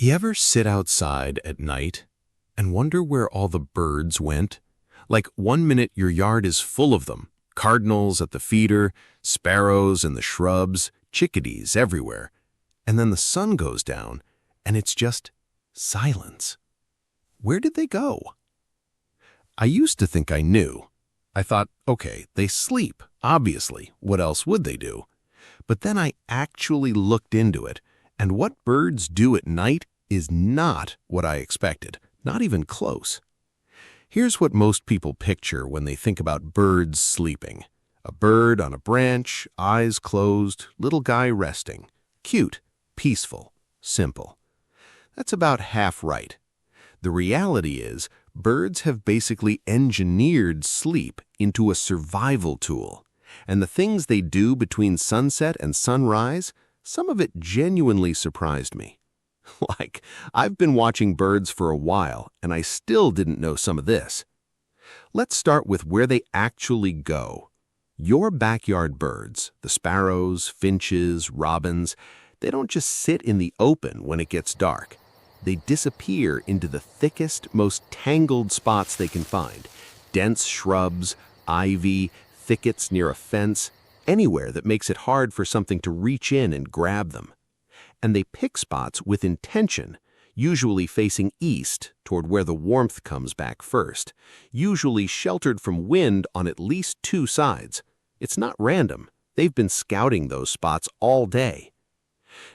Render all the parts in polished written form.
You ever sit outside at night and wonder where all the birds went? Like one minute your yard is full of them, cardinals at the feeder, sparrows in the shrubs, chickadees everywhere. And then the sun goes down and it's just silence. Where did they go? I used to think I knew. I thought, okay, they sleep, obviously. What else would they do? But then I actually looked into it, and what birds do at night is not what I expected, not even close. Here's what most people picture when they think about birds sleeping. A bird on a branch, eyes closed, little guy resting. Cute, peaceful, simple. That's about half right. The reality is, birds have basically engineered sleep into a survival tool. And the things they do between sunset and sunrise, some of it genuinely surprised me. Like, I've been watching birds for a while, and I still didn't know some of this. Let's start with where they actually go. Your backyard birds, the sparrows, finches, robins, they don't just sit in the open when it gets dark. They disappear into the thickest, most tangled spots they can find. Dense shrubs, ivy, thickets near a fence, anywhere that makes it hard for something to reach in and grab them. And they pick spots with intention, usually facing east toward where the warmth comes back first, usually sheltered from wind on at least two sides. It's not random. They've been scouting those spots all day.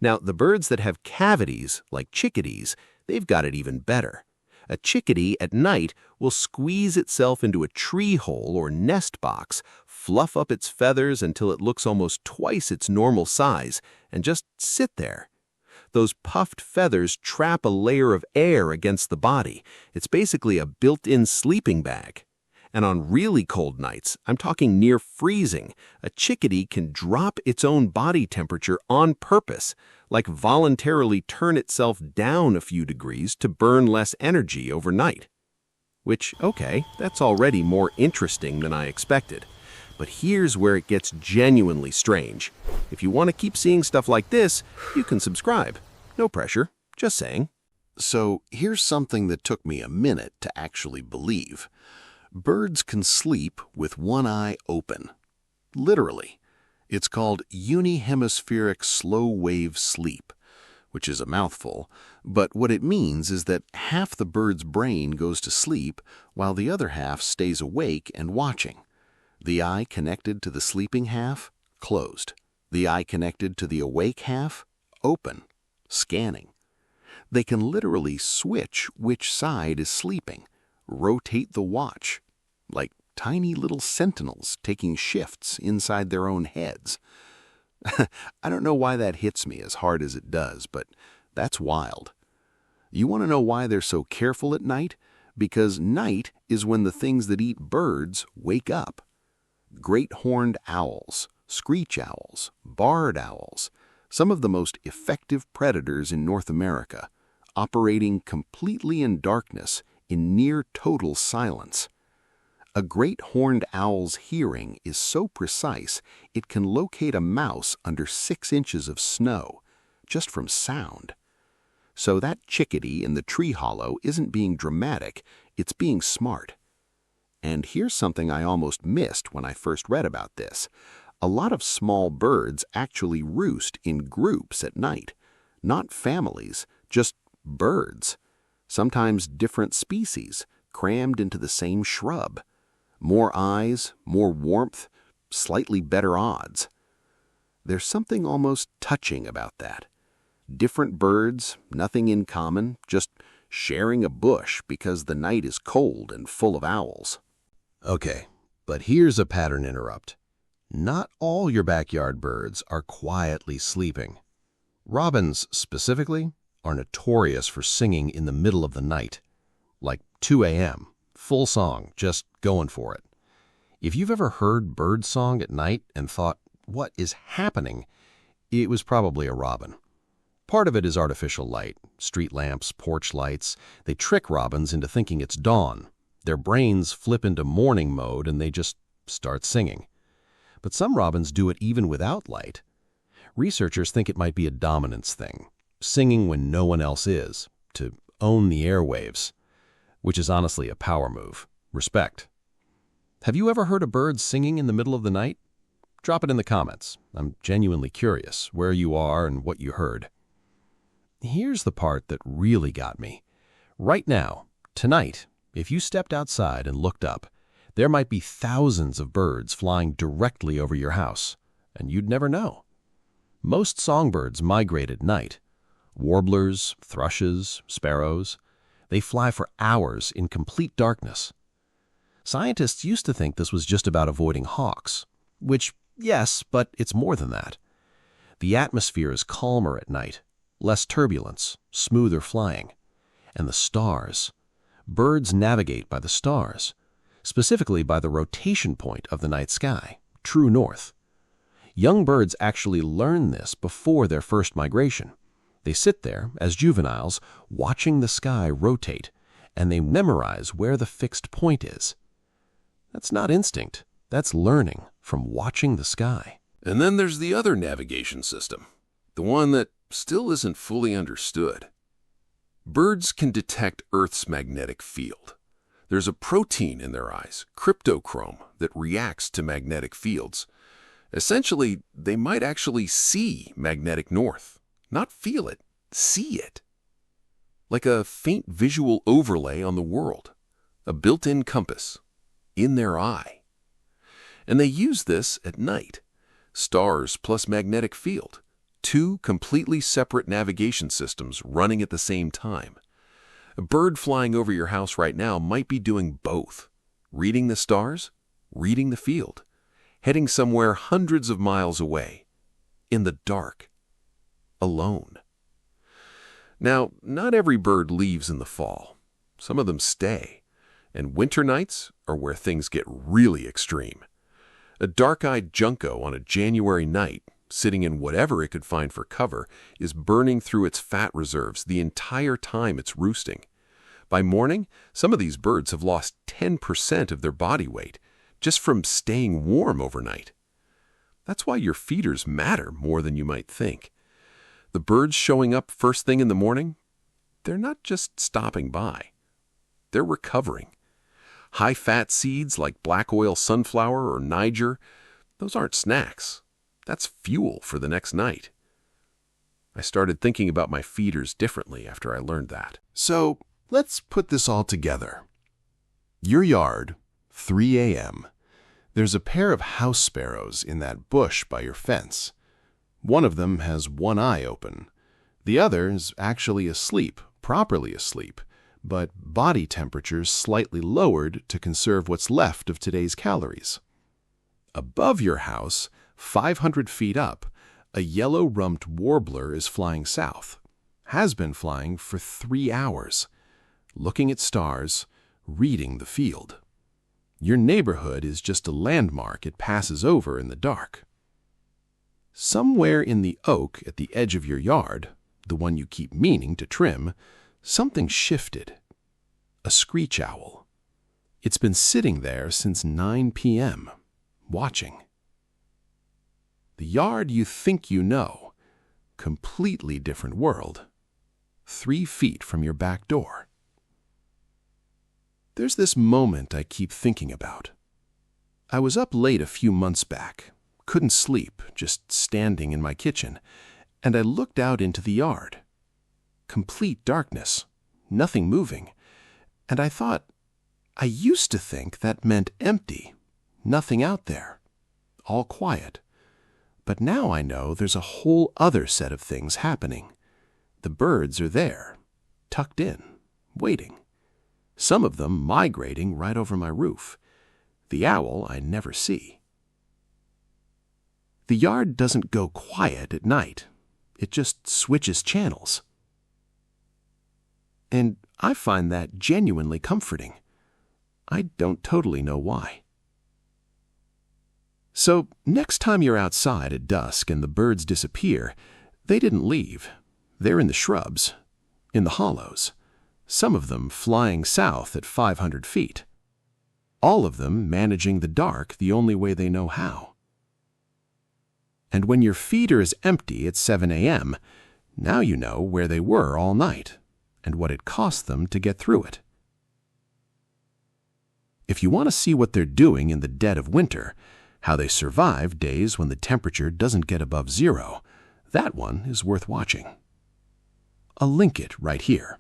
Now, the birds that have cavities, like chickadees, they've got it even better. A chickadee at night will squeeze itself into a tree hole or nest box, fluff up its feathers until it looks almost twice its normal size, and just sit there. Those puffed feathers trap a layer of air against the body. It's basically a built-in sleeping bag. And on really cold nights, I'm talking near freezing, a chickadee can drop its own body temperature on purpose, like voluntarily turn itself down a few degrees to burn less energy overnight. Which, okay, that's already more interesting than I expected. But here's where it gets genuinely strange. If you want to keep seeing stuff like this, you can subscribe. No pressure, just saying. So here's something that took me a minute to actually believe. Birds can sleep with one eye open. Literally. It's called unihemispheric slow-wave sleep, which is a mouthful, but what it means is that half the bird's brain goes to sleep while the other half stays awake and watching. The eye connected to the sleeping half, closed. The eye connected to the awake half, open, scanning. They can literally switch which side is sleeping, rotate the watch, like tiny little sentinels taking shifts inside their own heads. I don't know why that hits me as hard as it does, but that's wild. You want to know why they're so careful at night? Because night is when the things that eat birds wake up. Great horned owls, screech owls, barred owls, some of the most effective predators in North America, operating completely in darkness in near total silence. A great horned owl's hearing is so precise it can locate a mouse under 6 inches of snow, just from sound. So that chickadee in the tree hollow isn't being dramatic, it's being smart. And here's something I almost missed when I first read about this. A lot of small birds actually roost in groups at night. Not families, just birds. Sometimes different species, crammed into the same shrub. More eyes, more warmth, slightly better odds. There's something almost touching about that. Different birds, nothing in common, just sharing a bush because the night is cold and full of owls. Okay, but here's a pattern interrupt. Not all your backyard birds are quietly sleeping. Robins, specifically, are notorious for singing in the middle of the night. Like 2 a.m., full song, just going for it. If you've ever heard bird song at night and thought, what is happening? It was probably a robin. Part of it is artificial light, street lamps, porch lights. They trick robins into thinking it's dawn. Their brains flip into morning mode and they just start singing. But some robins do it even without light. Researchers think it might be a dominance thing. singing when no one else is, to own the airwaves, which is honestly a power move. Respect. Have you ever heard a bird singing in the middle of the night? Drop it in the comments. I'm genuinely curious where you are and what you heard. Here's the part that really got me. Right now, tonight, if you stepped outside and looked up, there might be thousands of birds flying directly over your house, and you'd never know. Most songbirds migrate at night. Warblers, thrushes, sparrows, they fly for hours in complete darkness. Scientists used to think this was just about avoiding hawks, which, yes, but it's more than that. The atmosphere is calmer at night, less turbulence, smoother flying. And the stars. Birds navigate by the stars, specifically by the rotation point of the night sky, true north. Young birds actually learn this before their first migration. They sit there, as juveniles, watching the sky rotate, and they memorize where the fixed point is. That's not instinct. That's learning from watching the sky. And then there's the other navigation system, the one that still isn't fully understood. Birds can detect Earth's magnetic field. There's a protein in their eyes, cryptochrome, that reacts to magnetic fields. Essentially, they might actually see magnetic north. Not feel it, see it. Like a faint visual overlay on the world, a built-in compass, in their eye. And they use this at night. Stars plus magnetic field. Two completely separate navigation systems running at the same time. A bird flying over your house right now might be doing both. Reading the stars, reading the field. Heading somewhere hundreds of miles away. In the dark. Alone. Now, not every bird leaves in the fall. Some of them stay. And winter nights are where things get really extreme. A dark-eyed junco on a January night, sitting in whatever it could find for cover, is burning through its fat reserves the entire time it's roosting. By morning, some of these birds have lost 10% of their body weight just from staying warm overnight. That's why your feeders matter more than you might think. The birds showing up first thing in the morning, they're not just stopping by. They're recovering. High-fat seeds like black oil sunflower or Niger, those aren't snacks. That's fuel for the next night. I started thinking about my feeders differently after I learned that. So, let's put this all together. Your yard, 3 a.m. There's a pair of house sparrows in that bush by your fence. One of them has one eye open. The other is actually asleep, properly asleep, but body temperature's slightly lowered to conserve what's left of today's calories. Above your house, 500 feet up, a yellow-rumped warbler is flying south. Has been flying for 3 hours, looking at stars, reading the field. Your neighborhood is just a landmark it passes over in the dark. Somewhere in the oak at the edge of your yard, the one you keep meaning to trim, something shifted. A screech owl. It's been sitting there since 9 p.m., watching. The yard you think you know, completely different world, 3 feet from your back door. There's this moment I keep thinking about. I was up late a few months back, couldn't sleep, just standing in my kitchen, and I looked out into the yard. Complete darkness, nothing moving, and I thought, I used to think that meant empty, nothing out there, all quiet. But now I know there's a whole other set of things happening. The birds are there, tucked in, waiting. Some of them migrating right over my roof. The owl I never see. The yard doesn't go quiet at night. It just switches channels. And I find that genuinely comforting. I don't totally know why. So, next time you're outside at dusk and the birds disappear, they didn't leave. They're in the shrubs, in the hollows, some of them flying south at 500 feet. All of them managing the dark the only way they know how. And when your feeder is empty at 7 a.m., Now you know where they were all night and what it cost them to get through it. If you want to see what they're doing in the dead of winter, how they survive days when the temperature doesn't get above 0, that one is worth watching. I'll link it right here.